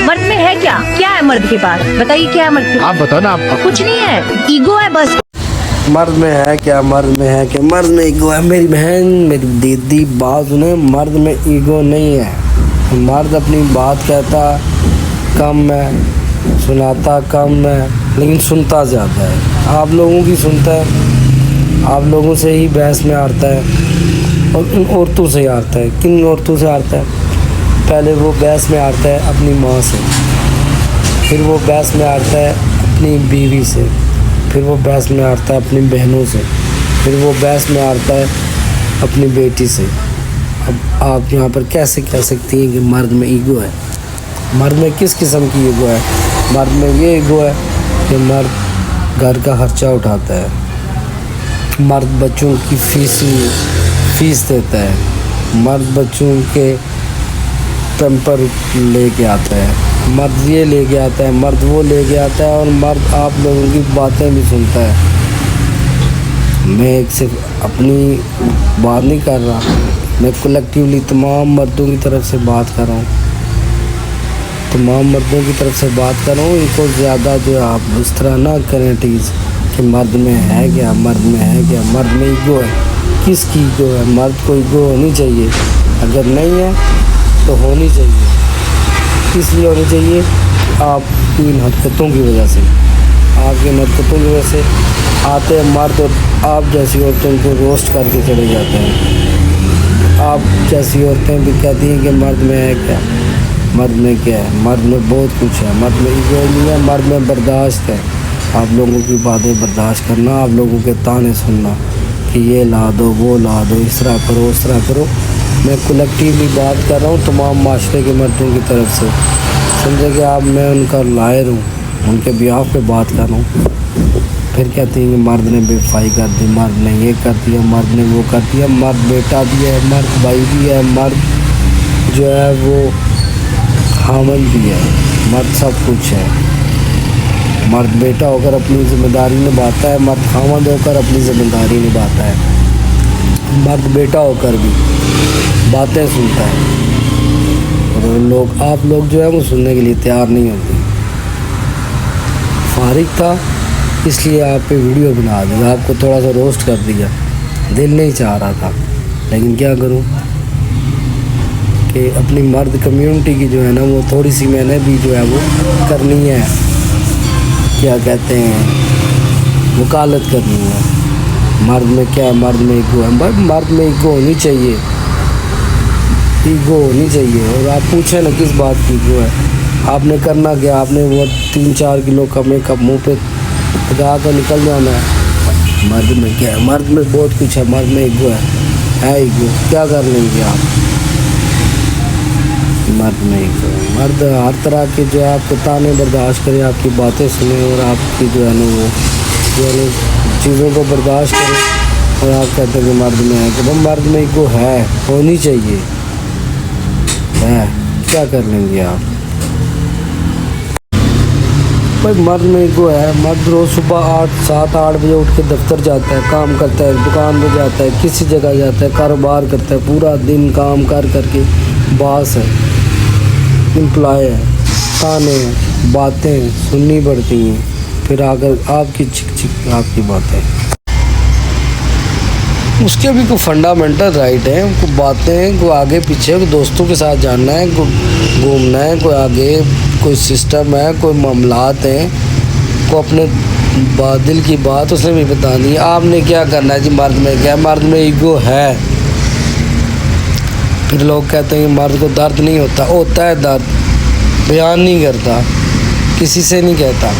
मर्द में है क्या? क्या है मर्द के पास? बताइए क्या है मर्द के पास? आप बताओ ना। आप कुछ नहीं है, ईगो है बस। मर्द में है क्या? मर्द में है क्या? मर्द में ईगो है। मेरी बहन, मेरी दीदी, बात सुने, मर्द में ईगो नहीं है। मर्द अपनी बात कहता कम है, सुनाता कम है, लेकिन सुनता ज़्यादा है। आप लोगों की सुनता है, आप लोगों से ही बहस में हारता है और इन औरतों से हारता है। किन औरतों से हारता है? पहले वो बहस में हारता है अपनी माँ से, फिर वो बहस में हारता है अपनी बीवी से, फिर वो बहस में हारता है अपनी बहनों से, फिर वो बहस में हारता है अपनी बेटी से। अब आप यहाँ पर कैसे कह सकती हैं कि मर्द में ईगो है? मर्द में किस किस्म की ईगो है? मर्द में ये ईगो है कि मर्द घर का खर्चा उठाता है, मर्द बच्चों की फीस देता है, मर्द बच्चों के पैम्पर लेके आता है, मर्द ये लेके आता है, मर्द वो लेके आता है, और मर्द आप लोगों की बातें भी सुनता है। मैं एक सिर्फ अपनी बात नहीं कर रहा, मैं कलेक्टिवली तमाम मर्दों की तरफ से बात कर रहा हूँ, तमाम मर्दों की तरफ से बात कर रहा हूँ। इनको ज़्यादा जो आप उस तरह ना करें टीज़ कि मर्द में है क्या, मर्द में है क्या, मर्द में ईगो है। किसकी ईगो है? मर्द को ईगो होनी चाहिए, अगर नहीं है तो होनी चाहिए। इसलिए होनी चाहिए आपकी इन हरकतों की वजह से, आपकी इन हरकतों की वजह से आते हैं मर्द और आप जैसी औरतों को रोस्ट करके चले जाते हैं। आप जैसी औरतें भी कहती हैं कि मर्द में है क्या, मर्द में क्या है? मर्द में बहुत कुछ है। मर्द में ईगो नहीं है, मर्द में बर्दाश्त है। आप लोगों की बातें बर्दाश्त करना, आप लोगों के ताने सुनना कि ये ला दो, वो ला दो, इस तरह करो, उस तरह करो। मैं कलेक्टिवली बात कर रहा हूँ तमाम माशरे के मर्दों की तरफ से। समझे कि आप, मैं उनका लायर हूँ, उनके बिहाफ पे बात कर रहा हूँ। फिर कहती हैं कि मर्द ने बेवफाई कर दी, मर्द ने ये कर दिया, मर्द ने वो कर दिया। मर्द बेटा भी है, मर्द भाई भी है, मर्द जो है वो खामन भी है, मर्द सब कुछ है। मर्द बेटा होकर अपनी ज़िम्मेदारी निभाता है, मर्द खामन होकर अपनी ज़िम्मेदारी निभाता है। मर्द बेटा होकर भी बातें सुनता है, और आप लोग जो है वो सुनने के लिए तैयार नहीं होते। फारिग था इसलिए आप पे वीडियो बना दिया, आपको थोड़ा सा रोस्ट कर दिया, दिल नहीं चाह रहा था, लेकिन क्या करूं कि अपनी मर्द कम्युनिटी की जो है ना वो थोड़ी सी मैंने भी जो है वो करनी है, क्या कहते हैं, वकालत करनी है। मर्द में क्या है? मर्द में ईगो है। मर्द में ईगो होनी चाहिए, ईगो होनी चाहिए। और आप पूछें ना किस बात की ईगो है? आपने करना क्या? आपने वो 3-4 किलो का मेकअप मुँह पे लगा कर निकल जाना है। मर्द में क्या है? मर्द में बहुत कुछ है। मर्द में ईगो है ईगो। क्या कर लेंगे आप? मर्द में ईगो। मर्द हर तरह के जो है आपको ताने बर्दाश्त करे, आपकी बातें सुने, और आपकी जो है ना वो जो है चीज़ों को बर्दाश्त करें, और आप कहते हैं कि मर्द में है। कि भाई मर्द में ईगो है, होनी चाहिए है। क्या कर लेंगे आप? भाई मर्द में ईगो है। मर्द रोज़ सुबह 7-8 बजे उठ के दफ्तर जाता है, काम करता है, दुकान पे जाता है, किसी जगह जाता है, कारोबार करता है, पूरा दिन काम कर करके बॉस है, एम्प्लॉय है, ताने हैं, बातें सुननी पड़ती हैं, फिर अगर आपकी चिक आपकी बातें, उसके भी कोई फंडामेंटल राइट है, उनको बातें को आगे पीछे दोस्तों के साथ जानना है, घूमना है, कोई आगे कोई सिस्टम है, कोई मामलात हैं, को अपने दिल की बात उसने भी बतानी है। आपने क्या करना है जी? मर्द में क्या? मर्द में ईगो है। फिर लोग कहते हैं कि मर्द को दर्द नहीं होता, होता है दर्द, बयान नहीं करता, किसी से नहीं कहता,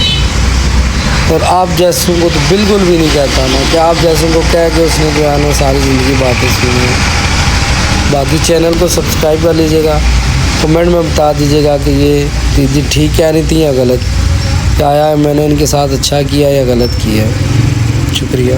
और आप जैसों को तो बिल्कुल भी नहीं कहता ना कि आप जैसों को कह के उसने जो है ना सारी ज़िंदगी बातें सुनी है। बाकी चैनल को सब्सक्राइब कर लीजिएगा, कमेंट में बता दीजिएगा कि ये दीदी ठीक कह रही थी या गलत, क्या आया मैंने इनके साथ अच्छा किया या गलत किया। शुक्रिया।